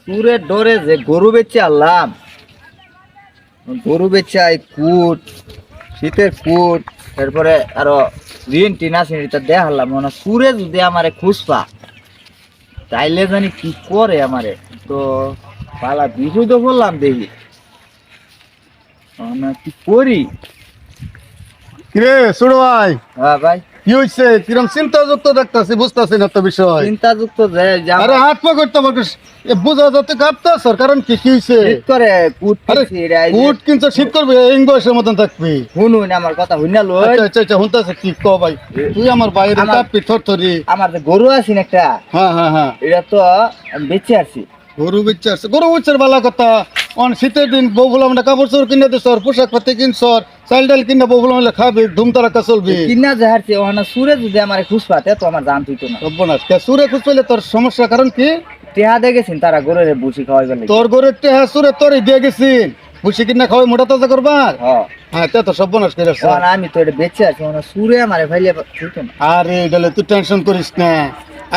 চুরের ডরে যে গরু বেচে আনলাম, গরু বেচে আই কুট, শীতের কুট, তারপরে আরো ঋণ টিন আছে এটা দেখালাম মানে চুরে যদি আমারে খুঁজপা তাইলে জানি কি করে আমারে। তো পালা বিশুদ্ধ বললাম দেখি কি করি। কিরে ছোট ভাই, হ্যাঁ ভাই, কি হইছে? কিরম চিন্তাযুক্ত দেখতাছি, বুঝতাছি না তো বিষয়। চিন্তাযুক্ত যে আরে হাত পা করতে পারছিস, বুঝা যাতে কাঁপতাছ, কারণ কি কি হইছে? শীত করে কুট আরে কিনছি, এটা এই যে উঠ কিন্তু শীত করবে, এই বয়সের মতন থাকবি। শুনুন আমার কথা শুনা লই। আচ্ছা আচ্ছা আচ্ছা, শুনতাছে কি ক ভাই? তুই আমার বাইরে আমার- কাঁপবি থরথরি। আমার যে গরু আছে না একটা, হ্যাঁ হ্যাঁ হ্যাঁ, এটা তো আমি বেঁচে আছি। গরু বেচার, গরু বেচার বালা কথা। অন শীতের দিন বউ বলে আমরা কাপড় চোপড় কিনে দিস, পোশাক পাতি কিনছর, চাল ডাল কিনে বউ বলে খাবি, ধুমতারাক্কা চলবি। কিনা যাহারছে ওখানে সুরে যদি আমার খুশ পাতে তো আমার জান তুইতো না। সর্বনাশ, সুরে খুঁজ পেলে তোর সমস্যা, কারণ কি? টেহা দেখেছেন তারা গরুরে বুঝি খাওয়াই গেলে। তোর গরুর টেহা সুরে তোরই দিয়ে গেছি, বুঝি কিনা খাওয়াই মোটা তাজা করবার। হ্যাঁ, হ্যাঁ, তে তো সর্বনাশ করে রাখছে। ওখানে আমি তো এটা বেঁচে আছি, ওখানে সুরে আমার ফাইলে তুইতো না। আরে ডালে তুই টেনশন করিস না,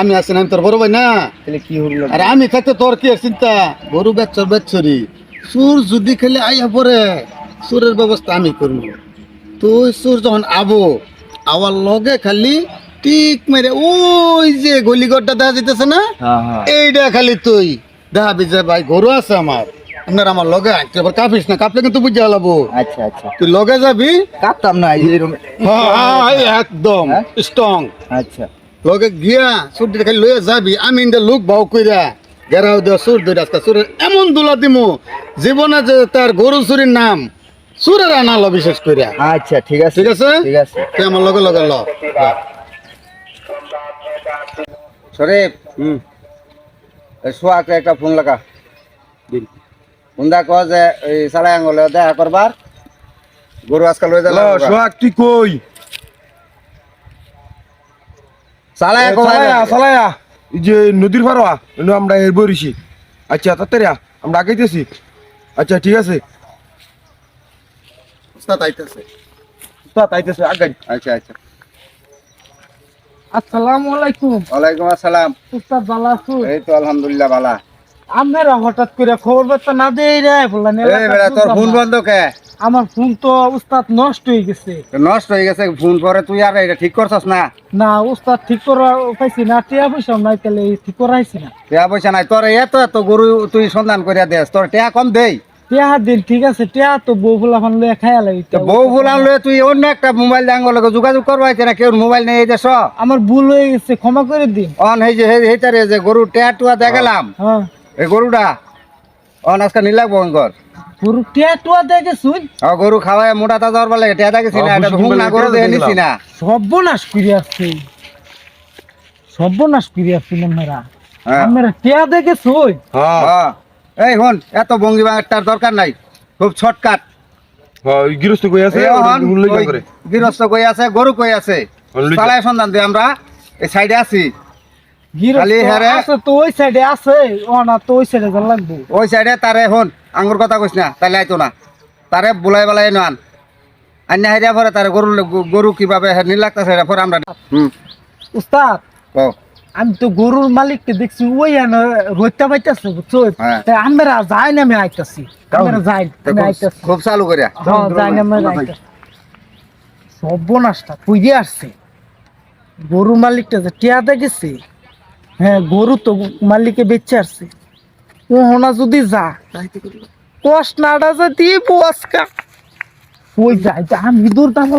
আমি আছি না, আমি তোর বড় ভাই না। তাহলে কি হলো? আরে আমি থাকতে তোর কি আর চিন্তা? গরু বেচর বেচরি, সুর যদি খেলে আইয়া পরে, সুরের ব্যবস্থা আমি করবো। তুই সুর যখন আবো, আওয়ার লগে খালি টিক মেরে ওই যে গলিঘরটা দেখা যেতেছে না, হ্যাঁ হ্যাঁ, এইটা খালি তুই দেখাবি যে ভাই গরু আছে আমার, আপনার আমার লগে আনতে। এবার কাঁপিস না, কাঁপলে কিন্তু বুঝে হালাবো। আচ্ছা আচ্ছা, তুই লগে যাবি, কাটতাম না এই এরকম। একদম হ্যাঁ? স্ট্রং। আচ্ছা, লগে গিয়া সুর খালি লয়ে যাবি, আমি ইন্দা লুক ভাও কইরা গেরাও দেওয়া সুর দুই রাস্তা সুরের এমন দুলা দিমু, জীবনে যে তার গরু চুরির নাম সুরের আনালো বিশেষ কইরা। আচ্ছা ঠিক আছে, ঠিক আছে, ঠিক আছে। তুই আমার লগে লগে ল। শরীফ, সোয়াকে একটা ফোন লাগা। ফোন দা কয় যে এই সাড়ে আঙ্গলে দেখা করবার, গরু আজকাল লয়ে যাবে। সোহাগ তুই কই? সাড়ে চালায়া এই যে নদীর পারোয়া আমরা এর বরিছি। আচ্ছা তাড়াতাড়ি আমরা আগাইতেছি। আচ্ছা ঠিক আছে, উস্তাদ আইতাছে। তাইতেছে আগাই। আচ্ছা আচ্ছা, আসসালামু আলাইকুম। ওয়ালাইকুম আসসালাম। উস্তাদ ভালো আছো? এই তো আলহামদুলিল্লাহ ভালা। আপনারা হঠাৎ করে খবর বার্তা না দেই রে বললেন। এই বেটা তোর ফোন বন্ধ কে? আমার ফোন তো উস্তাদ নষ্ট হয়ে গেছে। নষ্ট হয়ে গেছে ফোন, পরে তুই আর এটা ঠিক করছস না? না উস্তাদ ঠিক করা পাইছি না, টিয়া পয়সা নাই, তাহলে ঠিক করাইছি না। টাকা পয়সা নাই তোর, এত এত গরু তুই সন্ধান করিয়া দেস, তোর টাকা কম দেই। টিয়া দিন ঠিক আছে, টিয়া তো বউ ফুলাফান লয়ে খাইয়া লাগি। তো বউ ফুলান লয়ে তুই অন্য একটা মোবাইল ডাঙ্গল যোগাযোগ করবাইছে না, কেউ মোবাইল নেই এই দেশ। আমার ভুল হয়ে গেছে, ক্ষমা করে দিন। অন এই যে হেইটারে যে গরু টেয়া টুয়া দেখালাম, হ্যাঁ, এই গরুটা অন আজকে নিলাম বঙ্গর। পুরো টিয়া টুয়া দেখে শুন। গরু খাওয়ায় মোটা তাজা হওয়ার লাগে টেয়া দেখেছি না, এটা হুম না গরু দেখে নিছি না। সর্বনাশ করে আসছে, সর্বনাশ করে আসছিল মেরা। হ্যাঁ। আমরা টিয়া দেখে শুন। হ্যাঁ। এই হন, এত ভঙ্গি ভাঙার দরকার নাই, খুব শর্টকাট। গৃহস্থ কই আছে? গৃহস্থ কই আছে, গরু কই আছে, চালায় সন্ধান দিয়ে আমরা এই সাইডে আছি। খালি হেরে- আছে তো ওই সাইডে আছে, ও না তো ওই সাইডে যাওয়া লাগবে। ওই সাইডে তারে হন আঙ্গুর কথা কইস না, তাহলে আইতো না। তারে বুলাই বেলাই নান আন্য হাইরা পরে তারে গরু গরু কিভাবে নীল লাগতেছে এটা পরে আমরা। উস্তাদ ও আমি তো গরুর মালিককে দেখছি ওই রইতে পাইতেছে, বুঝছো? হ্যাঁ। তাই আমরা যাই না, আমি আইতাছি। আমরা যাই, আমি আইতাছি। খুব চালু করিয়া হ্যাঁ, যাই না, আমি আইতাছি। সর্বনাশটা কইরে আসছে গরুর মালিকটা যে টিয়া দেখেছে। হ্যাঁ, গরু তো মালিকে বেচে আসছে। ও হোনা যদি যা কষ্ট নাটা যে দিব আজকা ওই যাই, আমি দূর দাম।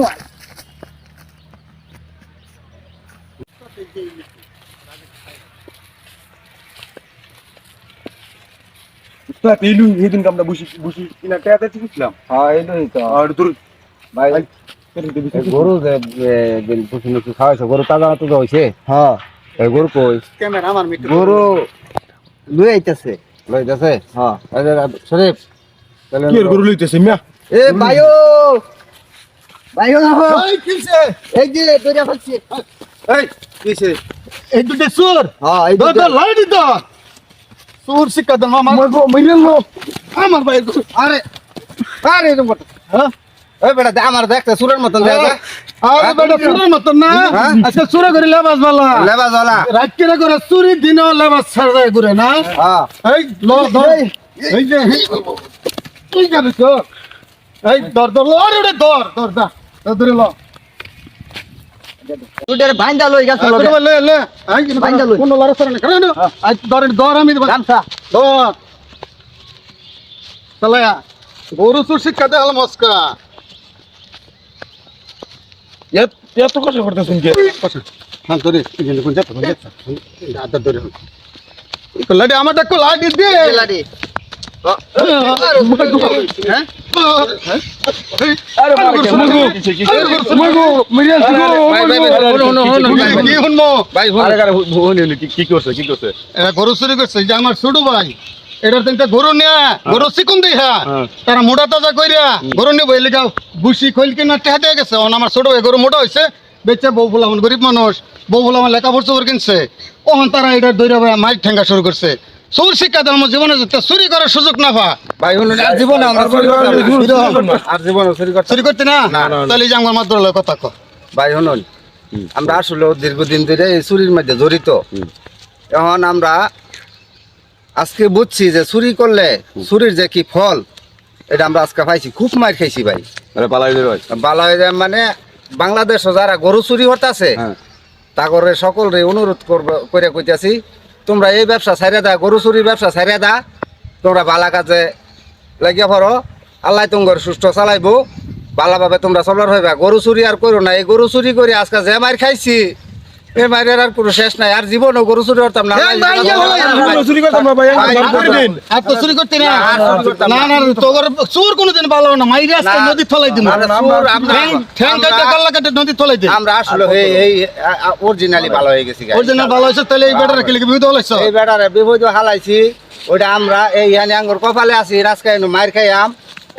পেলু সেদিন আমরা বসি বসি কিনা টেয়াতে ছিলাম। হ্যাঁ এইটাই তো আর তোর ভাই, গরু যে পশু খাওয়াইছে, গরু তাজা তো হয়েছে। হ্যাঁ, গরু কই? ক্যামেরা আমার মিটু। গরু লই আইতাছে, লই যাচ্ছে। হ্যাঁ শরীফ, তাহলে কি এর গরু লইতেছে মিয়া? এ ভাইও ভাইও এই কিছে? এই যে দইরা ফেলছি। এই কিছে? এই দুটো সুর। হ্যাঁ এই দাদা লাইট দাও। সুর শিক্ষা দাও মামা। মইরেন লো আমার ভাই গরু। আরে আরে এরকম কথা। হ্যাঁ, ওই বেটা দে আমার দেখতে সুরের মতন দেখা যায় আরে বেটা চুরের মতন না হ্যাঁ? আজকে চুরে করে লেবাস বালা লেবাস ওলা রাত করে করে চুরি দিনও লেবাস ছাড়া ঘুরে না হ্যাঁ এই ল ধর এই যে তুই যাবি তো এই ধর ধর আরে ওরে ধর ধর দা ধরে ল তুই ডের ভাইন্দা লই গেছ লগে আরে লে লে এই বাইন্দা লই। কোন লড়া সরে না কেন আজ ধর ধর আমি দেব গামছা ধর চালায়া গরু চুর শিক্ষা দে আল মস্কা এত কষ্ট করতেছেন কে হ্যাঁ ধরে এই কোন যাচ্ছে কোন যাচ্ছে দাদা ধরে লাডি আমারটা কো লাডি দে লাডি হ্যাঁ আরে কি শুনবো কি করছে কি করছে এরা গরু চুরি করছে যে আমার ছোট ভাই এটার তিনটা গরু নিয়া গরু চিকুন দিয়া তারা মোটা তাজা কইরা গরু নিয়ে বইলে যাও বুসি খইল কিনা টেহা দিয়ে গেছে এখন আমার ছোট ভাই গরু মোটা হয়েছে বেচে বউ ফুলাম গরিব মানুষ বউ ফুলাম লেখাপড় চোর কিনছে ওখান তারা এটা দৈরা ভাই মাইক ঠেঙ্গা শুরু করছে চোর শিক্ষা দেওয়ার আমার জীবনে যাতে চুরি করার সুযোগ না পা ভাই হলো আর জীবনে আমরা চুরি করতাম না। আর জীবনে চুরি করতাম চুরি করতে না তাহলে এই যে আমার মাত্র কথা কো ভাই শুনুন আমরা আসলে দীর্ঘদিন ধরে এই চুরির মধ্যে জড়িত এখন আমরা আজকে বুঝছি যে চুরি করলে চুরির যে কি ফল এটা আমরা আজকে পাইছি খুব মার খাইছি ভাই বালা হয়ে যায় মানে বাংলাদেশে যারা গরু চুরি হতাছে তাগরে সকলরে অনুরোধ করে কইতাছি তোমরা এই ব্যবসা ছাইরা দা গরু চুরির ব্যবসা ছাইরা দা তোমরা বালা কাজে লাগিয়া পড়ো আল্লাহ তোমার সুস্থ চালাইবো ভালোভাবে তোমরা চলার হইবা গরু চুরি আর করো না এই গরু চুরি করে আজকে যে মার খাইছি এই মারের আর কোনো শেষ নাই আর জীবনও গরু চুরি করতাম না চুরি করতাম না ভাই আর তো চুরি করতে না না না তোর চোর কোনোদিন ভালো না মাইরে আজকে না। নদী থলাই দিমু আরে চোর আমরা- ঠ্যাং কাটে গলা কাটে নদী থলাই দিই আমরা আসলে এই অরিজিনালি ভালো হয়ে গেছি guys। ওর জন্য ভালো হইছে তাহলে এই বেটারে কি লিখে বিউদ হলাইছ এই বেটারে বিপদ হালাইছি ওইটা আমরা এই হানি আঙ্গুর কপালে আছি রাজকাই মার খাইয়াম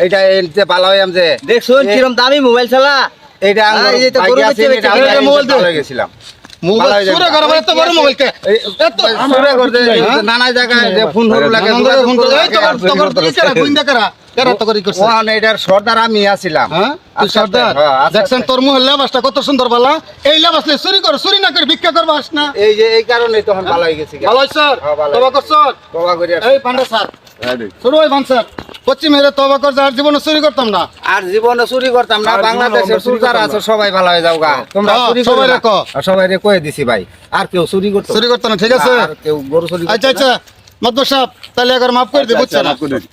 এইটা এই যে ভালো হইয়াম যে দেখছুন কিরম দামি মোবাইল চালা এইটা আঙ্গুর এই যে তো গরু ভাগ্যে আছে, বেচে এইটা বেচে আমরা মোবাইল দে। ভালো হয়ে গেছিলাম মোবাইল ভালো চুরে করে এত বড় মোবাইল কে চুরে করতে নানা জায়গায় যে ফোন হলো লাগে আনন্দ ফোন করে এই তোর কি করা গুইন্দা করা কেরা তো করি করছে ওখানে এটার সর্দার আমি আছিলাম হ্যাঁ তুই সর্দার দেখছেন তোর মুহের লেবাসটা কত সুন্দর বালা এই লেবাস নিয়ে চুরি কর চুরি না করে ভিক্ষা করবাস না এই যে এই কারণে তখন ভালো হয়ে গেছি ভালো হইছ হ্যাঁ, ভালো তবা করছ বাবা করে এই পান্ডা স্যার শুরু হয় বান স্যার পশ্চিম হেরে তবা কর আর জীবনে চুরি করতাম না আর জীবনে চুরি করতাম না বাংলাদেশের চুর যারা আছে সবাই ভালো হয়ে যাও গা তোমরা হ্যাঁ, চুরি সবাই সবাই রাখো। সবাই রে কয়ে দিছি ভাই আর কেউ চুরি করতো চুরি করতাম না ঠিক আছে আর কেউ গরু চুরি করতো আচ্ছা না। আচ্ছা মাতবর সাহেব তাহলে একবার মাফ করে দে বুঝছেন মাফ করে দিন।